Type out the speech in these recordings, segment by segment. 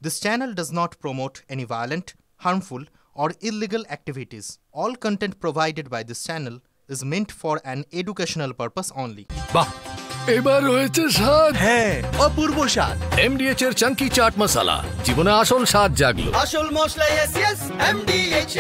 This channel does not promote any violent, harmful, or illegal activities. All content provided by this channel is meant for an educational purpose only. বাহ এবার হয়েছে স্বাদ হ্যাঁ অপূর্ব স্বাদ এমডিএচ এর চাঙ্কি চাট মশলা জীবনে আসল স্বাদ জাগলো আসল মশলা ইয়েস ইয়েস এমডিএচ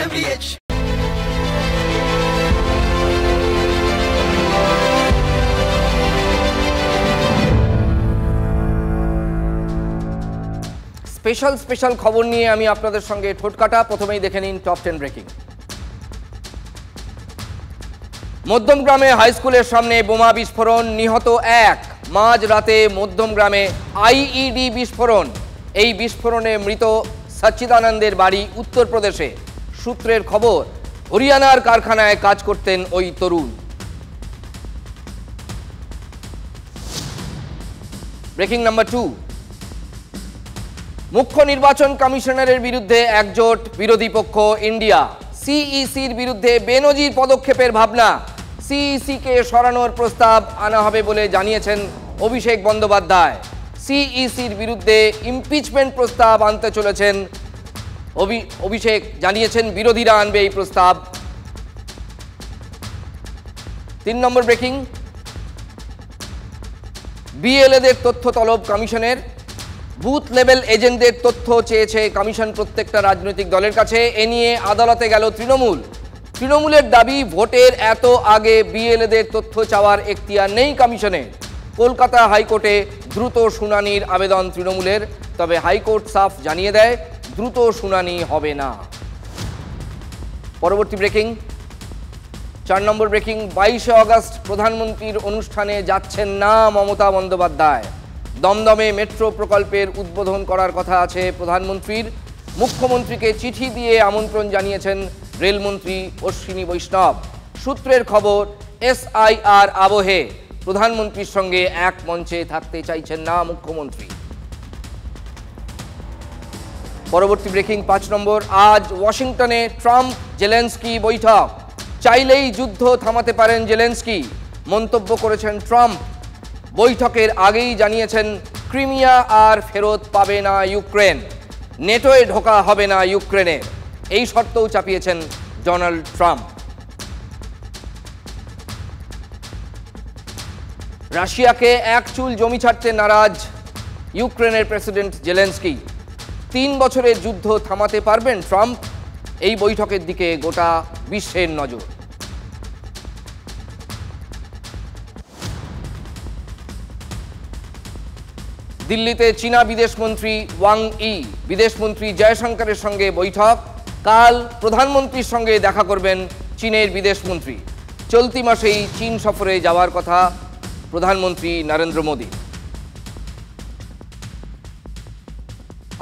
স্পেশাল খবর নিয়ে আমি আপনাদের সঙ্গে ঠোটকাটা। প্রথমেই দেখে নিন টপ 10 ব্রেকিং। মধ্যমগ্রামে হাই স্কুলের সামনে বোমা বিস্ফোরণ, নিহত 1। মাঝরাতে মধ্যমগ্রামে আইইডি বিস্ফোরণ। এই বিস্ফোরণে মৃত সচ্চিদানন্দের বাড়ি উত্তরপ্রদেশে। সূত্রের খবর, হরিয়ানার কারখানায় কাজ করতেন ওই তরুণ। Breaking number 2। মুখ্য নির্বাচন কমিশনারের বিরুদ্ধে একজোট বিরোধী পক্ষ ইন্ডিয়া। সিইসির বিরুদ্ধে বেনজির পদক্ষেপের ভাবনা। সিইসিকে সরানোর প্রস্তাব আনা হবে বলে জানিয়েছেন অভিষেক বন্দ্যোপাধ্যায়। সিইসির বিরুদ্ধে ইমপিচমেন্ট প্রস্তাব আনতে চলেছেন অভিষেক, জানিয়েছেন বিরোধীরা আনবে এই প্রস্তাব। 3 নম্বর ব্রেকিং। বিএলএদের তথ্য তলব কমিশনের। বুথ লেভেল এজেন্টদের তথ্য চেয়েছে কমিশন প্রত্যেকটা রাজনৈতিক দলের কাছে। এ নিয়ে আদালতে গেল তৃণমূলের দাবি, ভোটের এত আগে বিএলএদের তথ্য চাওয়ার এখতিয়ার নেই কমিশনের। কলকাতা হাইকোর্টে দ্রুত শুনানির আবেদন তৃণমূলের, তবে হাইকোর্ট সাফ জানিয়ে দেয় দ্রুত শুনানি হবে না। পরবর্তী ব্রেকিং, 4 নম্বর ব্রেকিং। 22শে আগস্ট প্রধানমন্ত্রীর অনুষ্ঠানে যাচ্ছেন না মমতা বন্দ্যোপাধ্যায়। দমদমে মেট্রো প্রকল্পের উদ্বোধন করার কথা আছে প্রধানমন্ত্রীর। মুখ্যমন্ত্রীকে চিঠি দিয়ে আমন্ত্রণ জানিয়েছেন রেলমন্ত্রী অশ্বিনী বৈষ্ণব। সূত্রের খবর, এসআইআর আবহে প্রধানমন্ত্রীর সঙ্গে এক মঞ্চে থাকতে চাইছেন না মুখ্যমন্ত্রী। পরবর্তী ব্রেকিং 5 নম্বর। আজ ওয়াশিংটনে ট্রাম্প জেলেনস্কি বৈঠক। চাইলেই যুদ্ধ থামাতে পারেন জেলেনস্কি, মন্তব্য করেছেন ট্রাম্প। বৈঠকের আগেই জানিয়েছেন ক্রিমিয়া আর ফেরত পাবে না ইউক্রেন, নেটোয় ঢোকা হবে না ইউক্রেনের, এই শর্তও চাপিয়েছেন ডোনাল্ড ট্রাম্প। রাশিয়াকে এক চুল জমি ছাড়তে নারাজ ইউক্রেনের প্রেসিডেন্ট জেলেনস্কি। 3 বছরের যুদ্ধ থামাতে পারবেন ট্রাম্প? এই বৈঠকের দিকে গোটা বিশ্বের নজর। দিল্লিতে চীনা বিদেশমন্ত্রী ওয়াং ই, বিদেশমন্ত্রী জয়শঙ্করের সঙ্গে বৈঠক। কাল প্রধানমন্ত্রীর সঙ্গে দেখা করবেন চীনের বিদেশমন্ত্রী। চলতি মাসেই চীন সফরে যাওয়ার কথা প্রধানমন্ত্রী নরেন্দ্র মোদী।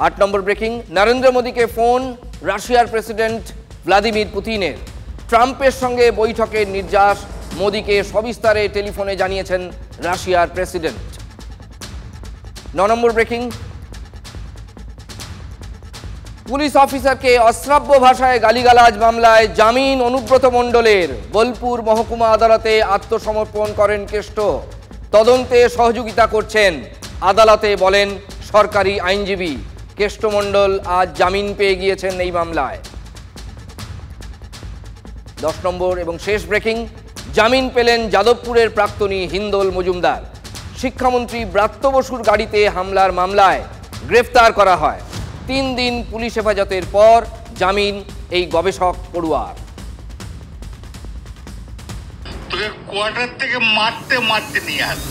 8 নম্বর ব্রেকিং। নরেন্দ্র মোদীকে ফোন রাশিয়ার প্রেসিডেন্ট ভ্লাদিমির পুতিনের। ট্রাম্পের সঙ্গে বৈঠকের নির্যাস, মোদীকে সবিস্তারে টেলিফোনে জানিয়েছেন রাশিয়ার প্রেসিডেন্ট। 9 নম্বর ব্রেকিং। পুলিশ অফিসারকে অশ্রাব্য ভাষায় গালিগালাজ মামলায় জামিন অনুব্রত মণ্ডলের। বোলপুর মহকুমা আদালতে আত্মসমর্পণ করেন কেষ্ট। তদন্তে সহযোগিতা করছেন, আদালতে বলেন সরকারি আইনজীবী। কেষ্ট মণ্ডল আজ জামিন পেয়ে গিয়েছেন এই মামলায়। 10 নম্বর এবং শেষ ব্রেকিং। জামিন পেলেন যাদবপুরের প্রাক্তনী হিন্দোল মজুমদার। শিক্ষামন্ত্রী ব্রাত্য বসুর গাড়িতে হামলার মামলায় গ্রেফতার করা হয়। 3 দিন পুলিশ হেফাজতের পর জামিন এই গবেষক পড়ুয়ার। তোকে কোয়ার্টার থেকে মারতে নিয়ে আস।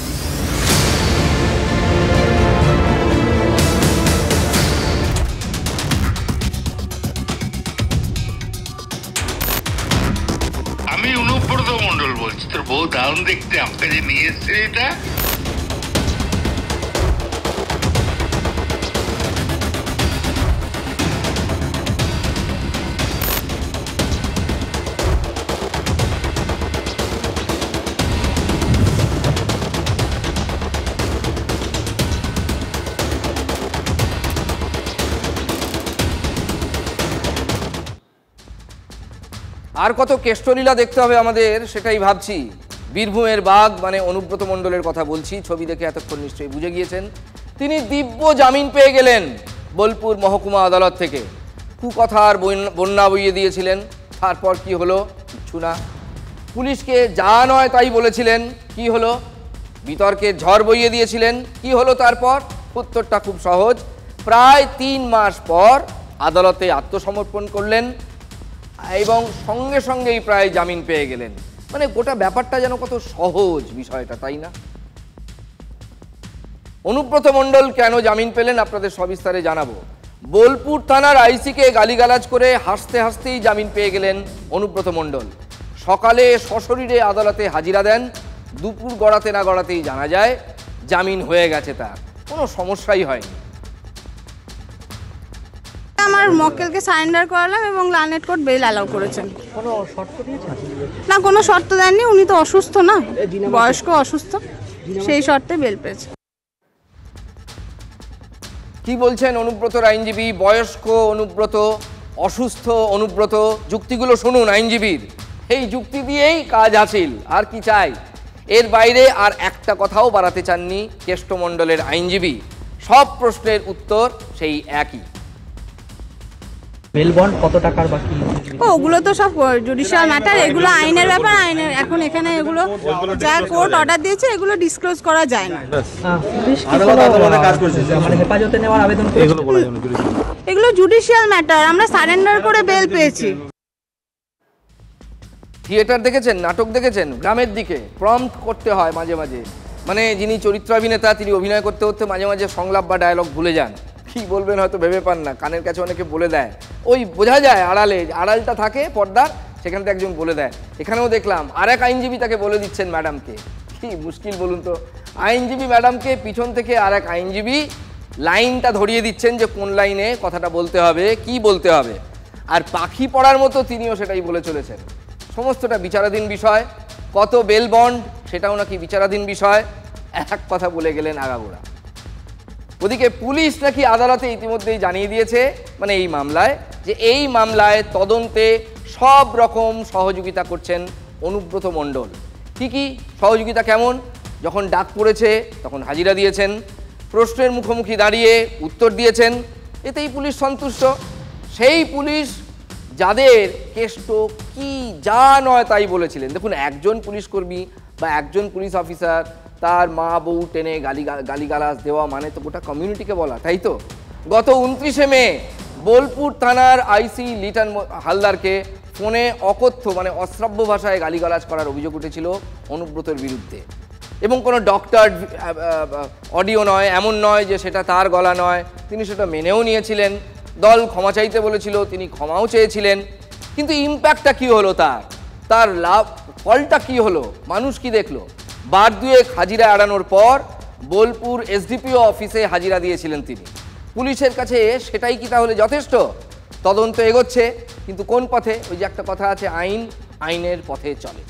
আমি অনুব্রত মণ্ডল বলছি, তোর বউ দারুণ দেখতে, আমাকে যে নিয়ে এসছে এটা। আর কত কেষ্টলীলা দেখতে হবে আমাদের, সেটাই ভাবছি। বীরভূমের বাঘ মানে অনুব্রত মণ্ডলের কথা বলছি। ছবি দেখে এতক্ষণ নিশ্চয়ই বুঝে গিয়েছেন। তিনি দিব্য জামিন পেয়ে গেলেন। বোলপুর মহকুমা আদালত থেকে। কুকথার বন্যা বইয়ে দিয়েছিলেন। তারপর কি হলো? কিচ্ছু না। পুলিশকে যা নয় তাই বলেছিলেন। কি হলো? বিতর্কের ঝড় বইয়ে দিয়েছিলেন। কি হলো তারপর? উত্তরটা খুব সহজ। প্রায় 3 মাস পর আদালতে আত্মসমর্পণ করলেন এবং সঙ্গে সঙ্গেই প্রায় জামিন পেয়ে গেলেন। মানে গোটা ব্যাপারটা যেন কত সহজ বিষয়টা, তাই না? অনুব্রত মণ্ডল কেন জামিন পেলেন আপনাদের সবিস্তারে জানাবো। বোলপুর থানার আইসিকে গালিগালাজ করে হাসতে হাসতেই জামিন পেয়ে গেলেন অনুব্রত মণ্ডল। সকালে সশরীরে আদালতে হাজিরা দেন। দুপুর গড়াতে না গড়াতেই জানা যায় জামিন হয়ে গেছে, তার কোনো সমস্যাই হয়নি। আমার মক্কেলকে সারেন্ডার করালাম এবং লানেট কোর্ট বেল অ্যালাউ করেছেন। কোনো শর্ত দিয়েছেন? না, কোনো শর্ত দেননি। উনি তো অসুস্থ না, বয়স্ক অসুস্থ, সেই শর্তে বেল পেয়েছে। কি বলছেন অনুব্রতর আইনজীবী? বয়স্ক অনুব্রত, অসুস্থ অনুব্রত, যুক্তিগুলো শুনুন আইনজীবীর। এই যুক্তি দিয়েই কাজ হাসিল, আর কি চাই? এর বাইরে আর একটা কথাও বাড়াতে চাননি কেষ্টমণ্ডলের আইনজীবী। সব প্রশ্নের উত্তর সেই একই। বেল বন্ড কত টাকার বাকি? ওগুলো তো সব জুডিশিয়াল ম্যাটার, এগুলো আইনের ব্যাপার। আইনের এখন এখানে এগুলো যা কোর্ট অর্ডার দিয়েছে এগুলো ডিসক্লোজ করা যায় না। মানে হেফাজতে নেওয়ার আবেদন এগুলো জুডিশিয়াল ম্যাটার। আমরা সারেন্ডার করে বেল পেয়েছি। থিয়েটার দেখেছেন, নাটক দেখেছেন? গ্রামের দিকে প্রম্পট করতে হয় মাঝে মাঝে। মানে যিনি চরিত্রাভিনেতা তিনি অভিনয় করতে করতে মাঝে মাঝে সংলাপ বা ডায়লগ ভুলে যান। কি বলবেন হয়তো ভেবে পান না, কানের কাছে অনেকে বলে দেয়। ওই বোঝা যায় আড়ালে, আড়ালটা থাকে পর্দার, সেখান থেকে একজন বলে দেয়। এখানেও দেখলাম আরেক আইনজীবী তাকে বলে দিচ্ছেন ম্যাডামকে। কি মুশকিল বলুন তো। আইনজীবী ম্যাডামকে পিছন থেকে আরেক আইনজীবী লাইনটা ধরিয়ে দিচ্ছেন যে কোন লাইনে কথাটা বলতে হবে, কি বলতে হবে। আর পাখি পড়ার মতো তিনিও সেটাই বলে চলেছেন। সমস্তটা বিচারাধীন বিষয়। কত বেল বন্ড সেটাও নাকি বিচারাধীন বিষয়। এক কথা বলে গেলেন আগাগোড়া। ওদিকে পুলিশ নাকি আদালতে ইতিমধ্যেই জানিয়ে দিয়েছে, মানে এই মামলায়, যে এই মামলায় তদন্তে সব রকম সহযোগিতা করছেন অনুব্রত মণ্ডল। কি সহযোগিতা কেমন? যখন ডাক পড়েছে তখন হাজিরা দিয়েছেন, প্রশ্নের মুখোমুখি দাঁড়িয়ে উত্তর দিয়েছেন, এতেই পুলিশ সন্তুষ্ট। সেই পুলিশ যাদের কেষ্ট কি যা নয় তাই বলেছিলেন। দেখুন, একজন পুলিশকর্মী বা একজন পুলিশ অফিসার তার মা বউ টেনে গালিগালাজ দেওয়া মানে তো গোটা কমিউনিটিকে বলা, তাই তো? গত 29শে মে বোলপুর থানার আইসি লিটন হালদারকে ফোনে অকথ্য মানে অশ্রাব্য ভাষায় গালিগালাজ করার অভিযোগ উঠেছিল অনুব্রতর বিরুদ্ধে। এবং কোনো ডক্টর অডিও নয়, এমন নয় যে সেটা তার গলা নয়। তিনি সেটা মেনেও নিয়েছিলেন। দল ক্ষমা চাইতে বলেছিল, তিনি ক্ষমাও চেয়েছিলেন। কিন্তু ইম্প্যাক্টটা কী হলো, তার লাভ ফলটা কী হলো, মানুষ কি দেখলো? বার দুয়েক হাজিরা এড়ানোর পর বোলপুর এসডিপিও অফিসে হাজিরা দিয়েছিলেন তিনি। পুলিশের কাছে সেটাই কি তাহলে যথেষ্ট? তদন্ত এগোচ্ছে, কিন্তু কোন পথে? ওই যে একটা কথা আছে, আইনের পথে চলে।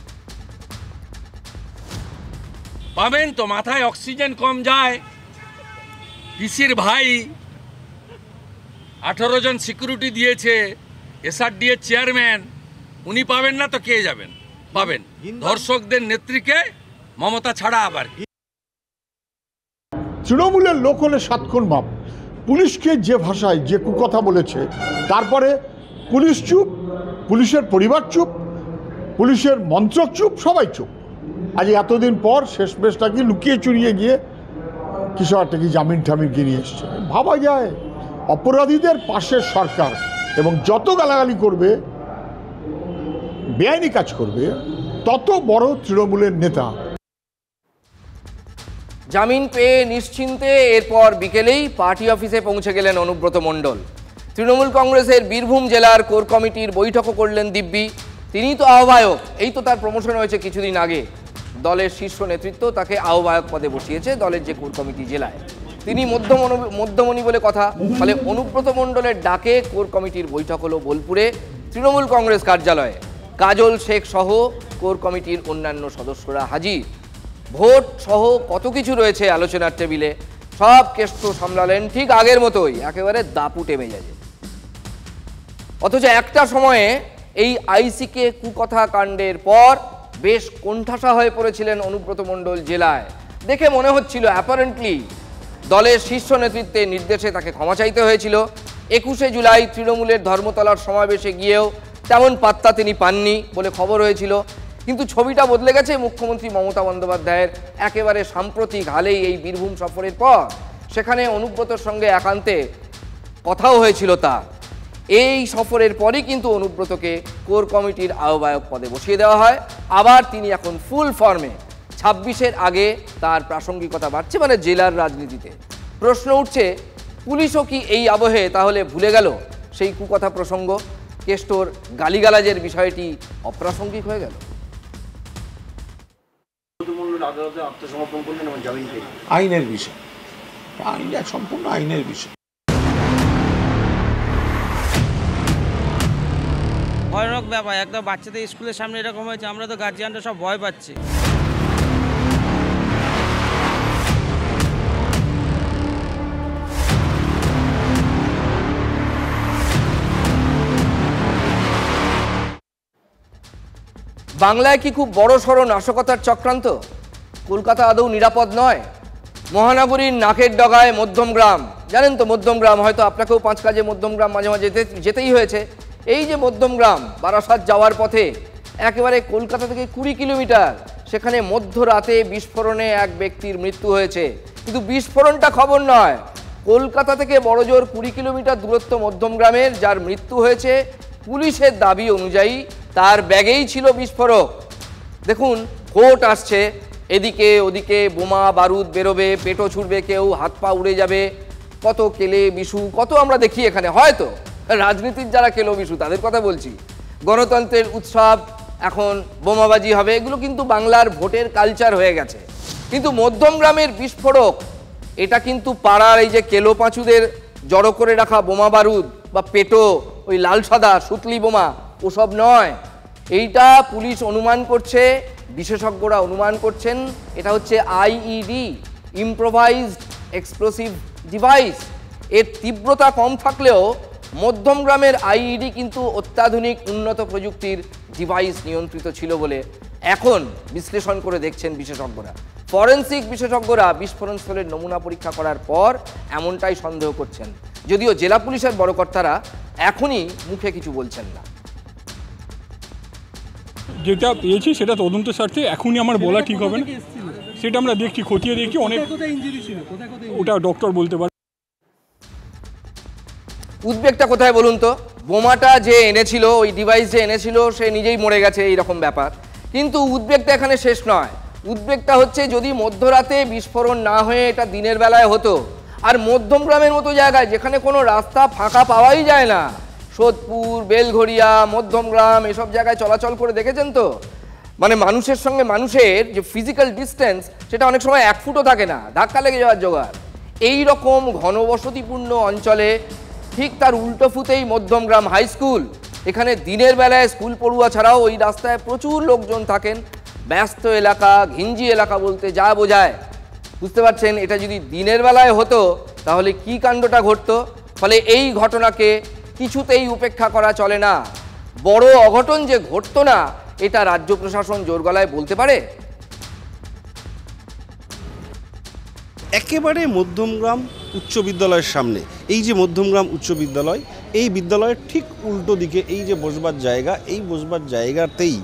পাবেন তো, মাথায় অক্সিজেন কম যায়। পিসির ভাই 18 জন সিকিউরিটি দিয়েছে, এসআরডি এর চেয়ারম্যান, উনি পাবেন না তো কে যাবেন? পাবেন ধর্ষকদের নেত্রীকে, মমতা ছাড়া আবার। তৃণমূলের লোক হলে 7 খুন মাপ। পুলিশকে যে ভাষায় যে কুকথা বলেছে, তারপরে পুলিশ চুপ, পুলিশের পরিবার চুপ, পুলিশের মন্ত্রক চুপ, সবাই চুপ। আজ এতদিন পর শেষ পেশটাকে লুকিয়ে চুরিয়ে গিয়ে কিছু একটা কি জামিন ঠামিন নিয়ে এসছে। ভাবা যায় অপরাধীদের পাশে সরকার, এবং যত গালাগালি করবে, বেআইনি কাজ করবে, তত বড় তৃণমূলের নেতা। জামিন পেয়ে নিশ্চিন্তে এরপর বিকেলেই পার্টি অফিসে পৌঁছে গেলেন অনুব্রত মণ্ডল। তৃণমূল কংগ্রেসের বীরভূম জেলার কোর কমিটির বৈঠকও করলেন দিব্যি। তিনিই তো আহ্বায়ক। এই তো তার প্রমোশন হয়েছে কিছুদিন আগে। দলের শীর্ষ নেতৃত্ব তাকে আহ্বায়ক পদে বসিয়েছে দলের যে কোর কমিটি জেলায়। তিনি মধ্যমণি বলে কথা। ফলে অনুব্রত মণ্ডলের ডাকে কোর কমিটির বৈঠক হলো বোলপুরে তৃণমূল কংগ্রেস কার্যালয়ে। কাজল শেখ সহ কোর কমিটির অন্যান্য সদস্যরা হাজির। ভোট সহ কত কিছু রয়েছে আলোচনার টেবিলে। সব কেষ্ট সামলালেন ঠিক আগের মতোই, একেবারে দাপুটে মেজাজে। অথচ একটা সময়ে এই আইসিকে কুকথা কাণ্ডের পর বেশ কোণঠাসা হয়ে পড়েছিলেন অনুব্রত মণ্ডল জেলায়। দেখে মনে হচ্ছিল অ্যাপারেন্টলি দলের শীর্ষ নেতৃত্বের নির্দেশে তাকে ক্ষমা চাইতে হয়েছিল। 21শে জুলাই তৃণমূলের ধর্মতলার সমাবেশে গিয়েও তেমন পাত্তা তিনি পাননি বলে খবর হয়েছিল। কিন্তু ছবিটা বদলে গেছে মুখ্যমন্ত্রী মমতা বন্দ্যোপাধ্যায়ের একেবারে সাম্প্রতিক হালেই এই বীরভূম সফরের পর। সেখানে অনুব্রতর সঙ্গে একান্তে কথাও হয়েছিল তার। এই সফরের পরই কিন্তু অনুব্রতকে কোর কমিটির আহ্বায়ক পদে বসিয়ে দেওয়া হয়। আবার তিনি এখন ফুল ফর্মে 26-এর আগে তার প্রাসঙ্গিকতা বাড়ছে, মানে জেলার রাজনীতিতে। প্রশ্ন উঠছে, পুলিশও কি এই আবহে তাহলে ভুলে গেল সেই কুকথা প্রসঙ্গ? কেষ্টর গালিগালাজের বিষয়টি অপ্রাসঙ্গিক হয়ে গেল? আইনের বিষয়, আইন সম্পূর্ণ আইনের বিষয়। ভয়ানক ব্যাপার, একদম বাচ্চাদের স্কুলের সামনে এরকম হয়েছে, আমরা তো গার্জিয়ানরা সব ভয় পাচ্ছি। বাংলায় কি খুব বড় সড়ো নাশকতার চক্রান্ত? কলকাতা আদৌ নিরাপদ নয়? মহানগরীর নাকের ডগায় মধ্যমগ্রাম, জানেন তো মধ্যমগ্রাম, হয়তো আপনাকেও 5 কাজে মধ্যমগ্রাম মাঝে মাঝে যেতেই হয়েছে। এই যে মধ্যমগ্রাম বারাসাত যাওয়ার পথে একেবারে কলকাতা থেকে 20 কিলোমিটার, সেখানে মধ্যরাতে বিস্ফোরণে এক ব্যক্তির মৃত্যু হয়েছে। কিন্তু বিস্ফোরণটা খবর নয়, কলকাতা থেকে বড়জোর 20 কিলোমিটার দূরত্ব মধ্যমগ্রামের যার মৃত্যু হয়েছে, পুলিশের দাবি অনুযায়ী তার ব্যাগেই ছিল বিস্ফোরক। দেখুন, কোর্ট আসছে, এদিকে ওদিকে বোমা বারুদ বেরোবে, পেটো ছুড়বে কেউ, হাত পা উড়ে যাবে, কত কেলে বিশু কত আমরা দেখি এখানে। হয়তো রাজনীতির যারা কেলো বিশু তাদের কথা বলছি। গণতন্ত্রের উৎসব, এখন বোমাবাজি হবে, এগুলো কিন্তু বাংলার ভোটের কালচার হয়ে গেছে। কিন্তু মধ্যমগ্রামের বিস্ফোরক এটা কিন্তু পাড়ার এই যে কেলো পাঁচুদের জড়ো করে রাখা বোমা বারুদ বা পেটো, ওই লাল সাদা সুতলি বোমা, ওসব নয়। এইটা পুলিশ অনুমান করছে, বিশেষজ্ঞরা অনুমান করছেন এটা হচ্ছে আইইডি, ইম্প্রোভাইজড এক্সপ্লোসিভ ডিভাইস। এর তীব্রতা কম থাকলেও মধ্যমগ্রামের আইইডি কিন্তু অত্যাধুনিক উন্নত প্রযুক্তির ডিভাইস নিয়ন্ত্রিত ছিল বলে এখন বিশ্লেষণ করে দেখছেন বিশেষজ্ঞরা। ফরেনসিক বিশেষজ্ঞরা বিস্ফোরণস্থলের নমুনা পরীক্ষা করার পর এমনটাই সন্দেহ করছেন, যদিও জেলা পুলিশের বড় কর্তারা এখনই মুখে কিছু বলছেন না। যেটা পেয়েছি সেটা তদন্ত স্বার্থে এখনই আমার বলা ঠিক হবে না, সেটা আমরা দেখছি, খতিয়ে দেখছি। অনেক ওটা ডক্টর বলতে পারে। উদ্বেগটা কোথায় বলুন তো? বোমাটা যে এনেছিল, ওই ডিভাইস যে এনেছিল, সে নিজেই মরে গেছে, এইরকম ব্যাপার। কিন্তু উদ্বেগটা এখানে শেষ নয়। উদ্বেগটা হচ্ছে যদি মধ্যরাতে বিস্ফোরণ না হয়ে এটা দিনের বেলায় হতো, আর মধ্যমগ্রামের মতো জায়গায় যেখানে কোনো রাস্তা ফাঁকা পাওয়াই যায় না, সোদপুর, বেলঘড়িয়া, মধ্যমগ্রাম, এসব জায়গায় চলাচল করে দেখেছেন তো, মানে মানুষের সঙ্গে মানুষের যে ফিজিক্যাল ডিস্টেন্স সেটা অনেক সময় 1 ফুটও থাকে না, ধাক্কা লেগে যাওয়ার জোগাড়। এই রকম ঘনবসতিপূর্ণ অঞ্চলে ঠিক তার উল্টো ফুটেই মধ্যমগ্রাম হাই স্কুল। এখানে দিনের বেলায় স্কুল পড়ুয়া ছাড়াও ওই রাস্তায় প্রচুর লোকজন থাকেন। ব্যস্ত এলাকা, ঘিঞ্জি এলাকা বলতে যা বোঝায়, বুঝতে পারছেন। এটা যদি দিনের বেলায় হতো তাহলে কি কাণ্ডটা ঘটতো। ফলে এই ঘটনাকে কিছুতেই উপেক্ষা করা চলে না। বড় অঘটন যে ঘটতো না, এটা রাজ্য প্রশাসন জোর গলায় বলতে পারে। একেবারে মধ্যমগ্রাম উচ্চ বিদ্যালয়ের সামনে, এই যে মধ্যমগ্রাম উচ্চ বিদ্যালয়, এই বিদ্যালয়ের ঠিক উল্টো দিকে এই যে বসবার জায়গা, এই বসবার জায়গাতেই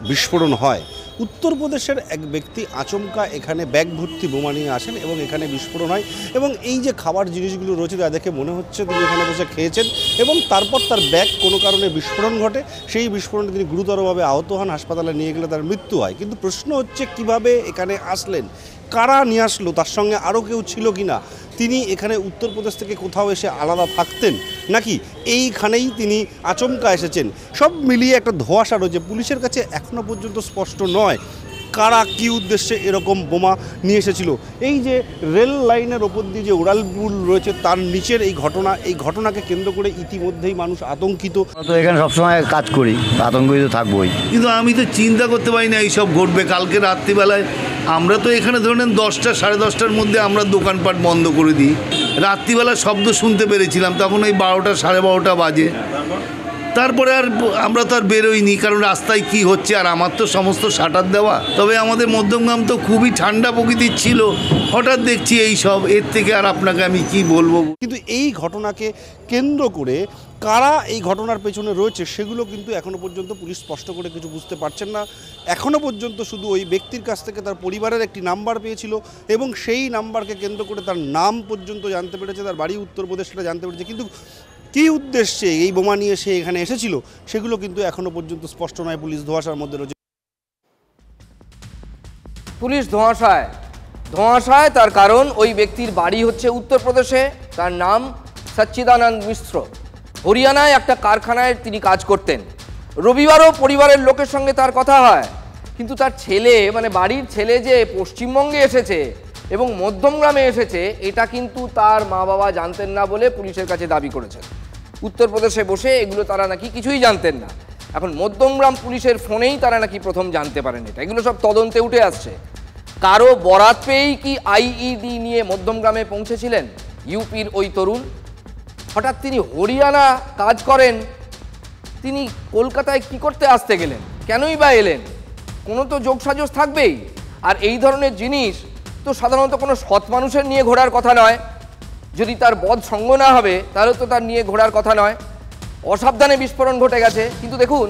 বিস্ফোরণ হয়। উত্তরপ্রদেশের এক ব্যক্তি আচমকা এখানে ব্যাগ ভর্তি বোমা নিয়ে আসেন এবং এখানে বিস্ফোরণ হয়। এবং এই যে খাবার জিনিসগুলো রয়েছে তা দেখে মনে হচ্ছে তিনি এখানে বসে খেয়েছেন, এবং তারপর তার ব্যাগ কোনো কারণে বিস্ফোরণ ঘটে। সেই বিস্ফোরণে তিনি গুরুতরভাবে আহত হন, হাসপাতালে নিয়ে গেলে তার মৃত্যু হয়। কিন্তু প্রশ্ন হচ্ছে কিভাবে এখানে আসলেন, কারা নিয়ে আসলো, তার সঙ্গে আরও কেউ ছিল কি না, তিনি এখানে উত্তরপ্রদেশ থেকে কোথাও এসে আলাদা থাকতেন নাকি এইখানেই তিনি আচমকা এসেছেন। সব মিলিয়ে একটা ধোঁয়াশা রয়েছে। পুলিশের কাছে এখনও পর্যন্ত স্পষ্ট নয় কারা কী উদ্দেশ্যে এরকম বোমা নিয়ে এসেছিল। এই যে রেল লাইনের ওপর দিয়ে যে উড়ালপুল রয়েছে তার নিচের এই ঘটনা, এই ঘটনাকে কেন্দ্র করে ইতিমধ্যেই মানুষ আতঙ্কিত। তো এখানে সবসময় কাজ করি, আতঙ্কিত থাকবোই। কিন্তু আমি তো চিন্তা করতে পারি না এইসব ঘটবে। কালকে রাত্রিবেলায় আমরা তো এখানে ধরেন 10টা সাড়ে 10টার মধ্যে আমরা দোকানপাট বন্ধ করে দিই। রাত্রিবেলা শব্দ শুনতে পেরেছিলাম, তখন ওই 12টা সাড়ে 12টা বাজে। তারপরে আর আমরা তো আর বেরোইনি, কারণ রাস্তায় কি হচ্ছে, আর আমার তো সমস্ত শাটার দেওয়া। তবে আমাদের মধ্যমগ্রাম তো খুবই ঠান্ডা প্রকৃতির ছিল, হঠাৎ দেখছি এই সব, এর থেকে আর আপনাকে আমি কি বলবো। কিন্তু এই ঘটনাকে কেন্দ্র করে কারা এই ঘটনার পেছনে রয়েছে সেগুলো কিন্তু এখনো পর্যন্ত পুলিশ স্পষ্ট করে কিছু বুঝতে পারছেন না। এখনো পর্যন্ত শুধু ওই ব্যক্তির কাছ থেকে তার পরিবারের একটি নাম্বার পেয়েছিল এবং সেই নাম্বারকে কেন্দ্র করে তার নাম পর্যন্ত জানতে পেরেছে, তার বাড়ি উত্তরপ্রদেশ সেটা জানতে পেরেছে। কিন্তু কী উদ্দেশ্যে এই বোমা নিয়ে সে এখানে এসেছিল সেগুলো কিন্তু এখনো পর্যন্ত স্পষ্ট নয়। পুলিশ ধোঁয়াশার মধ্যে রয়েছে। পুলিশ ধোঁয়াশায় তার কারণ ওই ব্যক্তির বাড়ি হচ্ছে উত্তরপ্রদেশে, তার নাম সচ্চিদানন্দ মিশ্র। হরিয়ানায় একটা কারখানায় তিনি কাজ করতেন। রবিবারও পরিবারের লোকের সঙ্গে তার কথা হয়, কিন্তু তার ছেলে মানে বাড়ির ছেলে যে পশ্চিমবঙ্গে এসেছে এবং মধ্যমগ্রামে এসেছে এটা কিন্তু তার মা বাবা জানতেন না বলে পুলিশের কাছে দাবি করেছেন। উত্তরপ্রদেশে বসে এগুলো তারা নাকি কিছুই জানতেন না। এখন মধ্যমগ্রাম পুলিশের ফোনেই তারা নাকি প্রথম জানতে পারেন এটা। এগুলো সব তদন্তে উঠে আসছে। কারো বরাত পেয়েই কি আইইডি নিয়ে মধ্যমগ্রামে পৌঁছেছিলেন ইউপির ওই তরুণ? হঠাৎ তিনি হরিয়ানা কাজ করেন, তিনি কলকাতায় কি করতে আসতে গেলেন, কেনই বা এলেন? কোনো তো যোগসাজশ থাকবেই। আর এই ধরনের জিনিস তো সাধারণত কোনো সৎ মানুষের নিয়ে ঘোরার কথা নয়। যদি তার বদ সঙ্গ না হবে তাহলে তো তার নিয়ে ঘোরার কথা নয়। অসাবধানে বিস্ফোরণ ঘটে গেছে। কিন্তু দেখুন,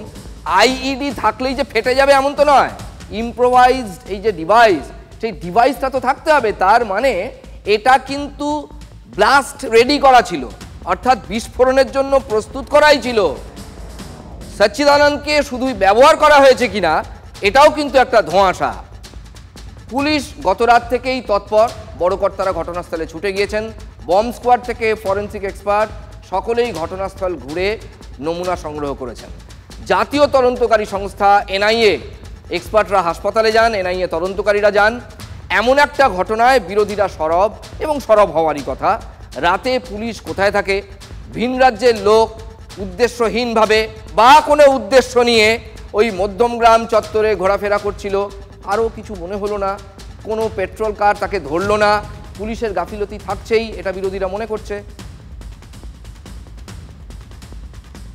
আইইডি থাকলেই যে ফেটে যাবে এমন তো নয়। ইম্প্রোভাইজড এই যে ডিভাইস, সেই ডিভাইসটা তো থাকতে হবে। তার মানে এটা কিন্তু ব্লাস্ট রেডি করা ছিল, অর্থাৎ বিস্ফোরণের জন্য প্রস্তুত করাই ছিল। সচ্চিদানন্দকে শুধুই ব্যবহার করা হয়েছে কিনা এটাও কিন্তু একটা ধোঁয়াশা। পুলিশ গত রাত থেকেই তৎপর, বড় কর্তারা ঘটনাস্থলে ছুটে গিয়েছেন। বম্ব স্কোয়াড থেকে ফরেন্সিক এক্সপার্ট সকলেই ঘটনাস্থল ঘুরে নমুনা সংগ্রহ করেছেন। জাতীয় তদন্তকারী সংস্থা এনআইএ এক্সপার্টরা হাসপাতালে যান, এনআইএ তদন্তকারীরা যান। এমন একটা ঘটনায় বিরোধীরা সরব এবং সরব হওয়ারই কথা। রাতে পুলিশ কোথায় থাকে? ভিন রাজ্যের লোক উদ্দেশ্যহীনভাবে বা কোনো উদ্দেশ্য নিয়ে ওই মধ্যমগ্রাম চত্বরে ঘোরাফেরা করছিল, আরও কিছু মনে হলো না। কোনো পেট্রোল কার তাকে ধরল না। পুলিশের গাফিলতি থাকছেই, এটা বিরোধীরা মনে করছে।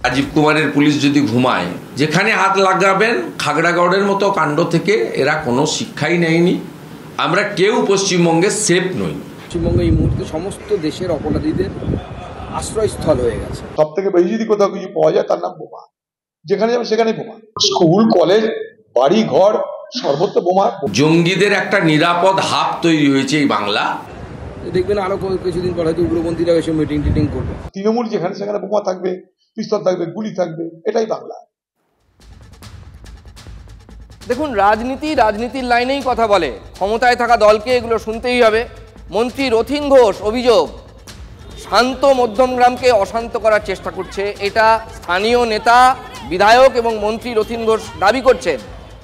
রাজীব কুমারের পুলিশ যদি ঘুমায়, যেখানে হাত লাগাবেন খাগড়াগড়ের মতো কাণ্ড থেকে এরা কোনো শিক্ষাই নেয়নি। আমরা কেউ পশ্চিমবঙ্গে সেফ নই। পশ্চিমবঙ্গ এই মুহূর্তে সমস্ত দেশের অপরাধীদের আশ্রয়স্থল হয়ে গেছে। সব থেকে বেশি যদি কোথাও কিছু পাওয়া যায় তার নাম বোমা। যেখানে যাবে সেখানে বোমা। স্কুল, কলেজ, বাড়ি, ঘর, সর্বত্র বোমা। জঙ্গিদের একটা নিরাপদ হাব তৈরি হয়েছে এই বাংলা। দেখবেন আরো কিছুদিন পর হয়তো উগ্রপন্থীরা এসে মিটিং টিটিং করবে। তৃণমূল যেখানে সেখানে বোমা থাকবে, পিস্তল থাকবে, গুলি থাকবে, এটাই বাংলা। দেখুন, রাজনীতির লাইনেই কথা বলে। ক্ষমতায় থাকা দলকে এগুলো শুনতেই হবে। মন্ত্রী রথীন ঘোষ অভিযোগ, শান্ত মধ্যমগ্রামকে অশান্ত করার চেষ্টা করছে। এটা স্থানীয় নেতা, বিধায়ক এবং মন্ত্রী রথীন ঘোষ দাবি করছেন।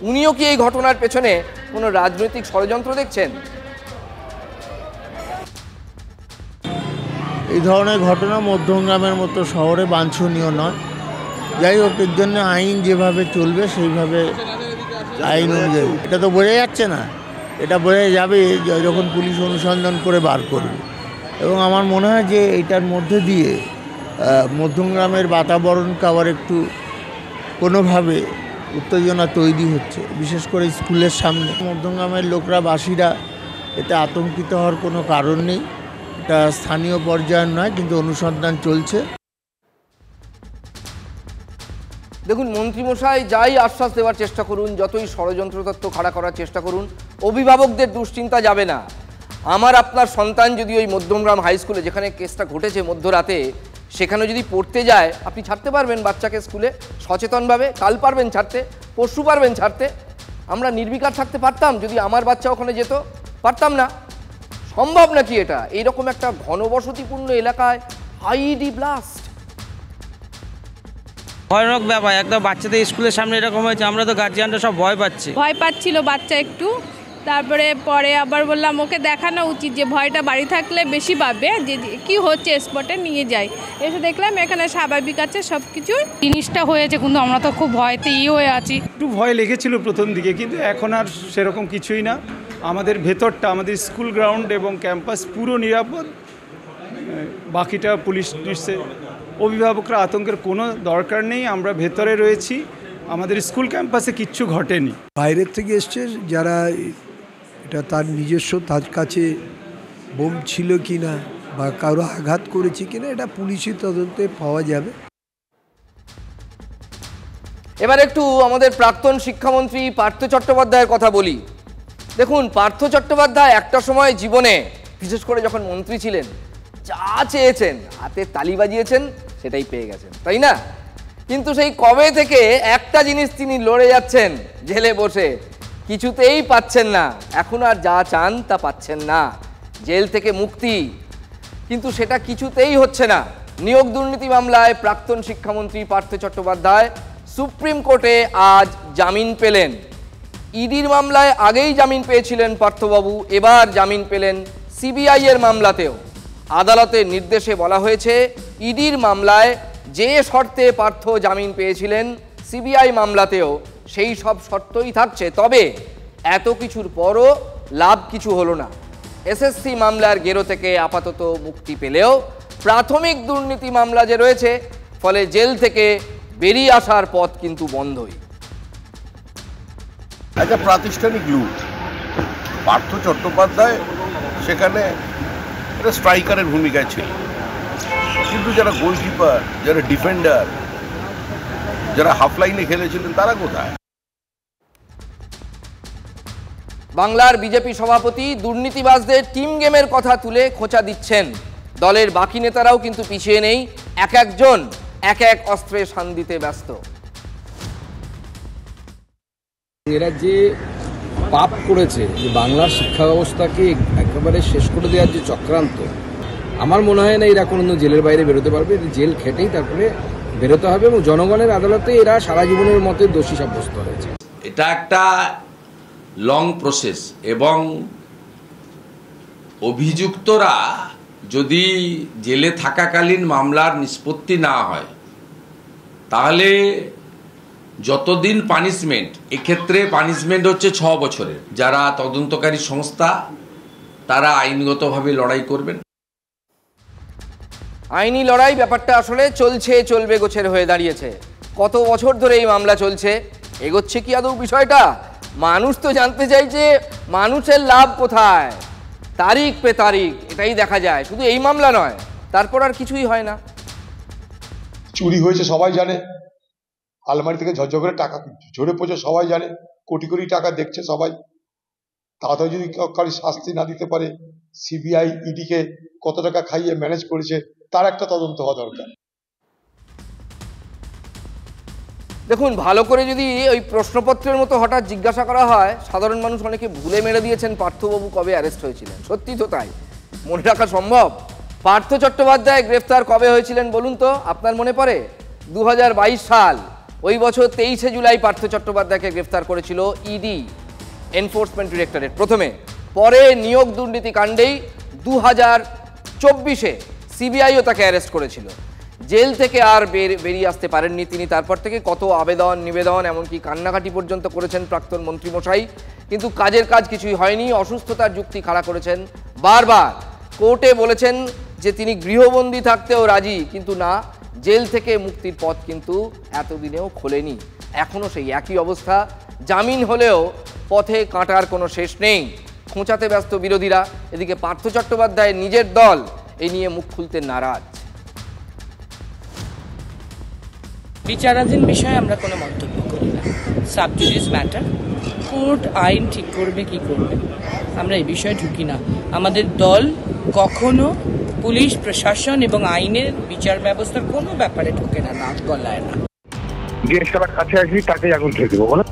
উনিও কি এই ঘটনার পেছনে কোনো রাজনৈতিক ষড়যন্ত্র দেখছেন? এই ধরনের ঘটনা মধ্যমগ্রামের মতো শহরে বাঞ্ছনীয় নয়। যাই হোক, এর জন্য আইন যেভাবে চলবে সেইভাবে আইন অনুযায়ী। এটা তো বোঝা যাচ্ছে না, এটা বোঝা যাবে যখন পুলিশ অনুসন্ধান করে বার করবে। এবং আমার মনে হয় যে এটার মধ্যে দিয়ে মধ্যমগ্রামের বাতাবরণকে আবার একটু কোনোভাবে উত্তেজনা তৈরি হচ্ছে, বিশেষ করে স্কুলের সামনে। মধ্যমগ্রামের লোকরা, বাসীরা এতে আতঙ্কিত হওয়ার কোনো কারণ নেই। এটা স্থানীয় পর্যায়ের নয়, কিন্তু অনুসন্ধান চলছে। দেখুন, মন্ত্রীমশাই যাই আশ্বাস দেওয়ার চেষ্টা করুন, যতই ষড়যন্ত্র তত্ত্ব খাড়া করার চেষ্টা করুন, অভিভাবকদের দুশ্চিন্তা যাবে না। আমার আপনার সন্তান যদি ওই মধ্যমগ্রাম হাই স্কুলে, যেখানে কেসটা ঘটেছে মধ্যরাতে, সেখানে যদি পড়তে যায়, আপনি ছাড়তে পারবেন বাচ্চাকে স্কুলে সচেতনভাবে? কাল পারবেন ছাড়তে, পরশু পারবেন ছাড়তে। আমরা নির্বিকার থাকতে পারতাম যদি আমার বাচ্চা ওখানে যেত? পারতাম না। সম্ভব নাকি এটা? এইরকম একটা ঘনবসতিপূর্ণ এলাকায় আইইডি ব্লাস্ট, ভয়ানক ব্যাপার। একদম বাচ্চাদের স্কুলের সামনে এরকম হয়েছে, আমরা তো গার্জিয়ানরা সব ভয় পাচ্ছিল বাচ্চা একটু। তারপরে পরে আবার বললাম ওকে দেখানো উচিত যে ভয়টা বাড়ি থাকলে বেশি পাবে, যে কি হচ্ছে স্পটে নিয়ে যাই। এসে দেখলাম এখানে স্বাভাবিক আছে সব কিছু। জিনিসটা হয়েছে, কিন্তু আমরা তো খুব ভয়তে হয়ে আছি। একটু ভয় লেগেছিল প্রথম দিকে, কিন্তু এখন আর সেরকম কিছুই না। আমাদের ভেতরটা, আমাদের স্কুল গ্রাউন্ড এবং ক্যাম্পাস পুরো নিরাপদ। বাকিটা পুলিশ নিশ্চয় অভিভাবকরা আতঙ্কের কোনো দরকার নেই, আমরা ভেতরে রয়েছি, আমাদের স্কুল ক্যাম্পাসে কিচ্ছু ঘটেনি। বাইরের থেকে এসছে যারা, এটা তার নিজস্ব, তার কাছে বোম ছিল কিনা বা কারো আঘাত করেছে কিনা এটা পুলিশি তদন্তে পাওয়া যাবে। এবার একটু আমাদের প্রাক্তন শিক্ষামন্ত্রী পার্থ চট্টোপাধ্যায়ের কথা বলি। দেখুন, পার্থ চট্টোপাধ্যায় একটা সময় জীবনে, বিশেষ করে যখন মন্ত্রী ছিলেন, যা চেয়েছেন, হাতে তালি বাজিয়েছেন, সেটাই পেয়ে গেছেন, তাই না? কিন্তু সেই কবে থেকে একটা জিনিস তিনি লড়ে যাচ্ছেন জেলে বসে, কিছুতেই পাচ্ছেন না। এখন আর যা চান তা পাচ্ছেন না, জেল থেকে মুক্তি, কিন্তু সেটা কিছুতেই হচ্ছে না। নিয়োগ দুর্নীতি মামলায় প্রাক্তন শিক্ষামন্ত্রী পার্থ চট্টোপাধ্যায় সুপ্রিম কোর্টে আজ জামিন পেলেন। ইডির মামলায় আগেই জামিন পেয়েছিলেন পার্থবাবু, এবার জামিন পেলেন সিবিআই এর মামলাতেও। আদালতের নির্দেশে বলা হয়েছে, ইডির মামলায় যে শর্তে পার্থ জামিন পেয়েছিলেন সিবিআই মামলাতেও সেই সব শর্তই থাকছে। তবে এত কিছুর পরও লাভ কিছু হলো না। এসএসসি মামলার গেরো থেকে আপাতত মুক্তি পেলেও প্রাথমিক দুর্নীতি মামলা যে রয়েছে, ফলে জেল থেকে বেরিয়ে আসার পথ কিন্তু বন্ধই। একটা প্রাতিষ্ঠানিক লুট, পার্থ চট্টোপাধ্যায় সেখানে একটা স্ট্রাইকারের ভূমিকায় ছিল, কিন্তু যারা গোলকিপার, যারা ডিফেন্ডার, যারা হাফ লাইনে খেলেছিলেন, তারা কোথায়? বাংলার বিজেপি সভাপতি দুর্নীতিবাজদের টিম গেমের কথা তুলে খোঁচা দিচ্ছেন। দলের বাকি নেতারাও কিন্তু পিছিয়ে নেই, এক একজন এক এক অস্ত্রে শান দিতে ব্যস্ত। এরা যে পাপ করেছে, যে বাংলার শিক্ষা ব্যবস্থাকে একেবারে শেষ করে দেওয়ার যে চক্রান্ত, আমার মনে হয় না এরা কোনো জেলের বাইরে বেরোতে পারবে। জেল খেটেই তারপরে বেরোতে হবে, এবং জনগণের আদালতে এরা সারা জীবনের মতো দোষী সাব্যস্ত হয়েছে। এটা একটা লং প্রসেস, এবং অভিযুক্তরা যদি জেলে থাকাকালীন মামলার নিষ্পত্তি না হয়, তাহলে যতদিন পানিশমেন্ট, এক্ষেত্রে পানিশমেন্ট হচ্ছে 6 বছরের। যারা তদন্তকারী সংস্থা, তারা আইনগতভাবে লড়াই করবেন। আইনি লড়াই ব্যাপারটা আসলে চলছে, চলবে গোছের হয়ে দাঁড়িয়েছে। কত বছর ধরে এই মামলা চলছে, এগোচ্ছে কি আদৌ বিষয়টা? মানুষ তো জানতে চাইছে মানুষের লাভ কোথায়, তারিখ পে তারিখ, এটাই দেখা যায়। শুধু এই মামলা নয়, তারপর আর কিছুই হয় না। চুরি হয়েছে সবাই জানে, আলমারি থেকে ঝরঝর করে টাকা ঝরে পড়ছে সবাই জানে, কোটি কোটি টাকা দেখছে সবাই। তাড়াতাড়ি যদি কারো শাস্তি না দিতে পারে, সিবিআই ইডিকে কত টাকা খাইয়ে ম্যানেজ করেছে, তার একটা তদন্ত হওয়া দরকার। দেখুন, ভালো করে যদি ওই প্রশ্নপত্রের মতো হঠাৎ জিজ্ঞাসা করা হয়, সাধারণ মানুষ অনেকে ভুলে মেরে দিয়েছেন পার্থবাবু কবে অ্যারেস্ট হয়েছিলেন। সত্যি তো তাই, মনে রাখা সম্ভব? পার্থ চট্টোপাধ্যায় গ্রেফতার কবে হয়েছিলেন বলুন তো, আপনার মনে পড়ে? 2022 সাল। ওই বছর 23শে জুলাই পার্থ চট্টোপাধ্যায়কে গ্রেফতার করেছিল ইডি, এনফোর্সমেন্ট ডিরেক্টরেট প্রথমে। পরে নিয়োগ দুর্নীতি কাণ্ডেই 2024-এ সিবিআইও তাকে অ্যারেস্ট করেছিল। জেল থেকে আর বেরিয়ে আসতে পারেননি তিনি। তারপর থেকে কত আবেদন নিবেদন, এমনকি কান্নাকাটি পর্যন্ত করেছেন প্রাক্তন মন্ত্রীমশাই, কিন্তু কাজের কাজ কিছুই হয়নি। অসুস্থতার যুক্তি খাড়া করেছেন বারবার। কোর্টে বলেছেন যে তিনি গৃহবন্দী থাকতেও রাজি, কিন্তু না, জেল থেকে মুক্তির পথ কিন্তু এতদিনেও খোলেনি। এখনও সেই একই অবস্থা। জামিন হলেও পথে কাঁটার কোনো শেষ নেই। খোঁচাতে ব্যস্ত বিরোধীরা। এদিকে পার্থ চট্টোপাধ্যায়ের নিজের দল এই নিয়ে মুখ খুলতে নারাজ। বিচারাধীন বিষয়ে আমরা কোনো মন্তব্য করি না, সাব জুডিস ম্যাটার। কোর্ট আইন ঠিক করবে কি করবে, আমরা এই বিষয়ে ঢুকি না। আমাদের দল কখনো পুলিশ প্রশাসন এবং আইনের বিচার ব্যবস্থার কোনো ব্যাপারে ঢোকে না, নাক গলায় না। যে সবার কাছে আসবি তাকে আগুন খেয়ে দেবো, বলো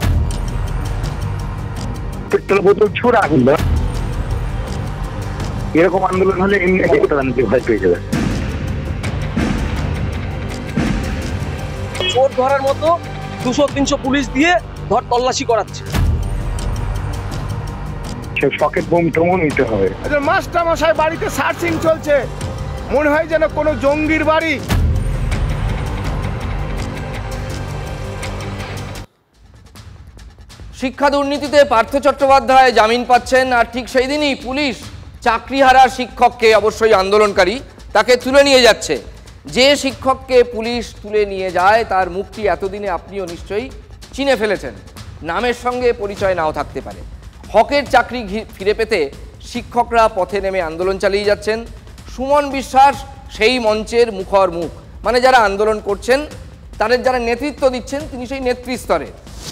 পেট্রোল বোতল ছুড়ে আগুন দেওয়া। এরকম আন্দোলন হলে এমনি ভয় পেয়ে যাবে। চোর ধরার মতো 200-300 পুলিশ দিয়ে ধর তল্লাশি করাচ্ছে। সকেট বোম টমও নিতে হবে। মাস্টারমশাই বাড়িতে সার্চিং চলছে, মনে হয় যেন কোনো জঙ্গির বাড়ি। শিক্ষা দুর্নীতিতে পার্থ চট্টোপাধ্যায় জামিন পাচ্ছেন, আর ঠিক সেই দিনই পুলিশ চাকরিহারা শিক্ষককে, অবশ্যই আন্দোলনকারী, তাকে তুলে নিয়ে যাচ্ছে। যে শিক্ষককে পুলিশ তুলে নিয়ে যায় তার মুখটি এতদিনে আপনিও নিশ্চয়ই চিনে ফেলেছেন। নামের সঙ্গে পরিচয় নাও থাকতে পারে। হকের চাকরি ফিরে পেতে শিক্ষকরা পথে নেমে আন্দোলন চালিয়ে যাচ্ছেন। সুমন বিশ্বাস সেই মঞ্চের মুখর মুখ, মানে যারা আন্দোলন করছেন তাদের যারা নেতৃত্ব দিচ্ছেন তিনি সেই নেতৃস্তরে।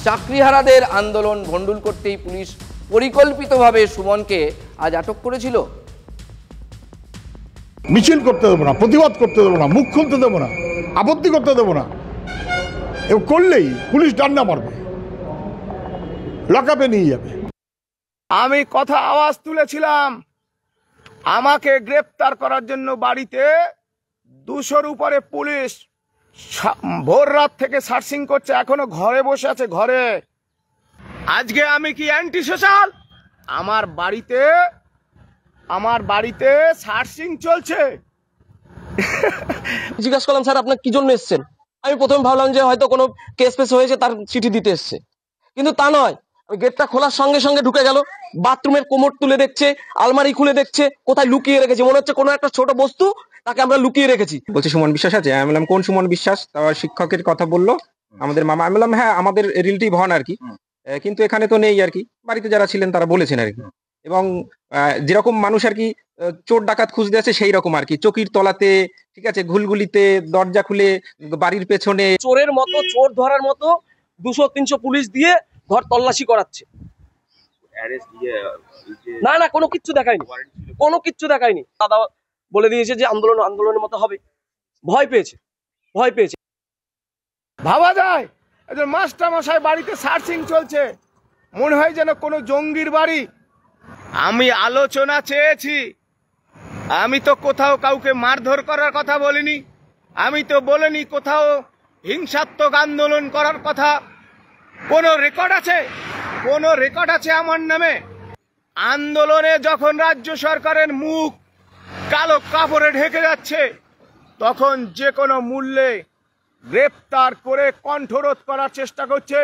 চাকরিহারাদের আন্দোলন ভণ্ডুল করতেই পুলিশ পরিকল্পিতভাবে সুমনকে আজ আটক করেছিল। মিছিল করতে দেবো না, প্রতিবাদ করতে দেবো না, মুখ খুলতে দেবো না, আপত্তি করতে দেবো না। এ করলেই পুলিশ ডান্ডা মারবে, লকআপে নিয়ে যাবে। আমি কথা আওয়াজ তুলেছিলাম, আমাকে গ্রেপ্তার করার জন্য বাড়িতে 200-র উপরে পুলিশ ভোর রাত থেকে সার্চিং করছে, এখনো ঘরে বসে আছে ঘরে। আজকে আমি কি অ্যান্টি সোশ্যাল? আমার বাড়িতে সার্চিং চলছে। জিজ্ঞাসা করলাম স্যার আপনার কি জন্য এসেছেন? আমি প্রথমে ভাবলাম যে হয়তো কোনো কেস ফেস হয়েছে তার চিঠি দিতে এসছে, কিন্তু তা নয়। গেটটা খোলার সঙ্গে সঙ্গে ঢুকে গেল, বাথরুমের কোমর তুলে দেখছে, আলমারি খুলে দেখছে, কোথায় লুকিয়ে রেখেছে, মনে হচ্ছে কোনো একটা ছোট বস্তু তাকে আমরা লুকিয়ে রেখেছি। বলছে সুমন বিশ্বাস আছে? আমি বললাম কোন সুমন বিশ্বাস? তার শিক্ষকের কথা বললো, আমাদের মামা। আমি বললাম হ্যাঁ আমাদের রিলেটিভ হন আর কি, কিন্তু এখানে তো নেই আর কি, বাড়িতে যারা ছিলেন তারা বলেছেন আর কি। এবং যেরকম মানুষ আর কি চোর ডাকাত খুঁজতে আছে সেই রকম আর কি, চকির তলাতে, ঠিক আছে, ঘুলগুলিতে, দরজা খুলে, বাড়ির পেছনে। চোরের মতো, চোর ধরার মতো 200-300 পুলিশ দিয়ে ঘর তল্লাশি করাচ্ছে। না না, কোনো কিচ্ছু দেখায়নি, কোনো কিচ্ছু দেখায়নি। দাদা বলে দিয়েছে যে আন্দোলনের মতো হবে। ভয় পেয়েছে। ভাবা যায় একজন মাস্টারমশাই বাড়িতে সার্চিং চলছে, মনে হয় যেন কোনো জঙ্গির বাড়ি। আমি আলোচনা চেয়েছি, আমি তো কোথাও কাউকে মারধর করার কথা বলিনি, আমি তো বলিনি কোথাও হিংসাত্মক আন্দোলন করার কথা। কোনো রেকর্ড আছে আমার নামে? আন্দোলনে যখন রাজ্য সরকারের মুখ কালো কাপড়ে ঢেকে যাচ্ছে তখন যে কোনো মূল্যে গ্রেপ্তার করে কণ্ঠরোধ করার চেষ্টা করছে।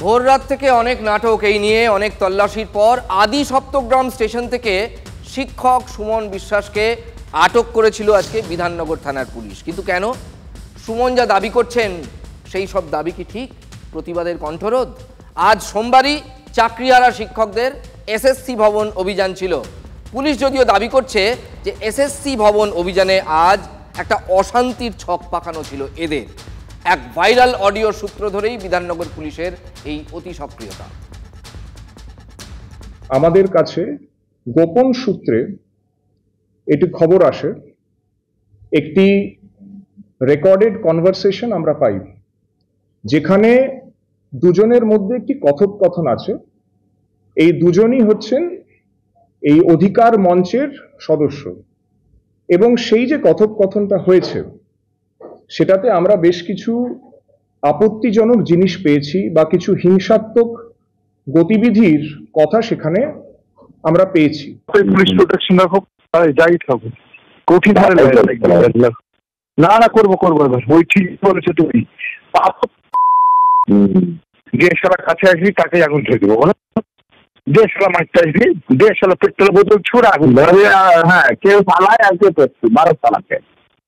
ভোর রাত থেকে অনেক নাটক, এই নিয়ে অনেক তল্লাশির পর আদি সপ্তগ্রাম স্টেশন থেকে শিক্ষক সুমন বিশ্বাসকে আটক করেছিল আজকে বিধাননগর থানার পুলিশ। কিন্তু কেন? সুমন যা দাবি করছেন সেই সব দাবি কি ঠিক? প্রতিবাদের কণ্ঠরোধ? আজ সোমবারই চাকরিহারা শিক্ষকদের এসএসসি ভবন অভিযান ছিল। পুলিশ যদিও দাবি করছে যে এসএসসি ভবন অভিযানে আজ একটা অশান্তির ছক পাকানো ছিল এদের। এক ভাইরাল অডিও সূত্র ধরেই বিধাননগর পুলিশের এই অতি সক্রিয়তা। আমাদের কাছে গোপন সূত্রে এটি খবর আসে, একটি রেকর্ডেড কনভারসেশন আমরা পাই যেখানে দুজনের মধ্যে একটি কথোপকথন আছে। এই দুজনই হচ্ছেন এই অধিকার মঞ্চের সদস্য, এবং সেই যে কথোপকথনটা হয়েছে সেটাতে আমরা বেশ কিছু আপত্তিজনক জিনিস পেয়েছি বা কিছু হিংসাত্মক গতিবিধির কথা সেখানে আমরা পেয়েছি। পুলিশ প্রোটেকশন রাখো, যাই থাকো, কঠিন না করবো ওই ঠিক বলেছে। তুমি যে সালা কাছে আসবি তাকে আগুন ছেড়ে দেবো, বলো? যে সালা মারতে আসবি, যে সালা পেট্রোল বোতল ছুড়ে আগুন। হ্যাঁ, কেউ পালায় আর কেউ পেট্রোল 12 সালাকে,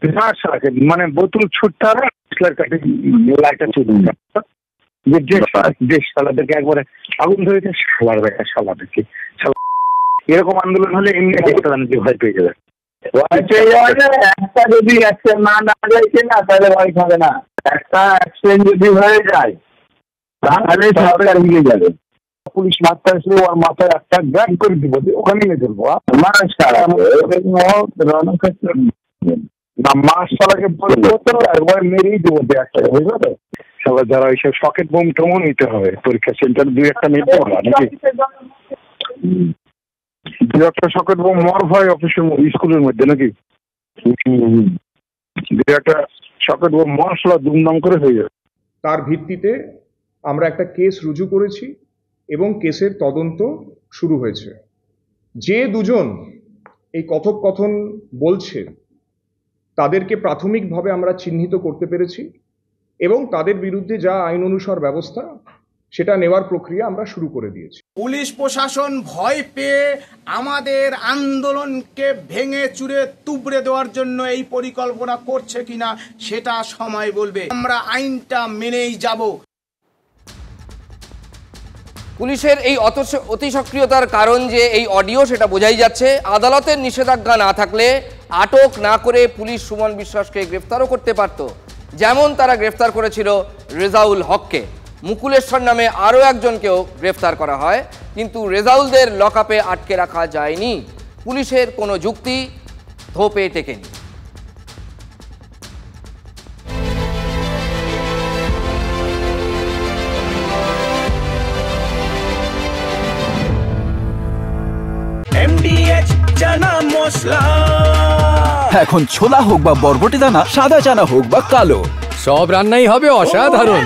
8 সালাকে, মানে বোতল ছুটতে হবে, লাইটটা ছুটে যে সালাদেরকে একবারে আগুন ধরেছে, সালার দেখা সালাদেরকে। এরকম আন্দোলন হলে এমনি ভয় পেয়ে যাবে। একটা যদি অ্যাক্সিডেন্ট না যাইছে না তাহলে ভয় খাবে না। একটা অ্যাক্সিডেন্ট যদি হয়ে যায় তাহলে সরকার মিলে যাবে। পুলিশ মারতে আসলে ওর মাথায় একটা গ্রাম করে দিব, ওখানে নিয়ে চলবো। মাস সালাকে একবার মেরেই দেবো একটা, বুঝলো তো? সবাই যারা ওইসব সকেট বোম টোমও নিতে হবে, পরীক্ষা সেন্টার 2-1টা নিতে হবে নাকি? 2-1টা সকেট বোম মর হয় অফিসের স্কুলের মধ্যে নাকি? 2-1টা সকেট বোম মশলা দুমদাম করে হয়ে যাবে। তার ভিত্তিতে আমরা একটা কেস রুজু করেছি এবং কেসের তদন্ত শুরু হয়েছে। যে দুজন এই কথোপকথন বলছে তাদেরকে প্রাথমিকভাবে আমরা চিহ্নিত করতে পেরেছি এবং তাদের বিরুদ্ধে যা আইন অনুসার ব্যবস্থা সেটা নেওয়ার প্রক্রিয়া আমরা শুরু করে দিয়েছি। পুলিশ প্রশাসন ভয় পেয়ে আমাদের আন্দোলনকে ভেঙে চুরে তুবড়ে দেওয়ার জন্য এই পরিকল্পনা করছে কিনা সেটা সময় বলবে। আমরা আইনটা মেনেই যাব। পুলিশের এই অতি সক্রিয়তার কারণ যে এই অডিও সেটা বোঝাই যাচ্ছে। আদালতের নিষেধাজ্ঞা না থাকলে আটক না করে পুলিশ সুমন বিশ্বাসকে গ্রেফতারও করতে পারত, যেমন তারা গ্রেফতার করেছিল রেজাউল হককে। মুকুলেশ্বর নামে আরও একজনকেও গ্রেফতার করা হয়, কিন্তু রেজাউলদের লকআপে আটকে রাখা যায়নি। পুলিশের কোনো যুক্তি ধোপে টেকেনি। এখন ছোলা হোক বা বরবটি দানা, সাদা চানা হোক বা কালো, সব রান্নাই হবে অসাধারণ।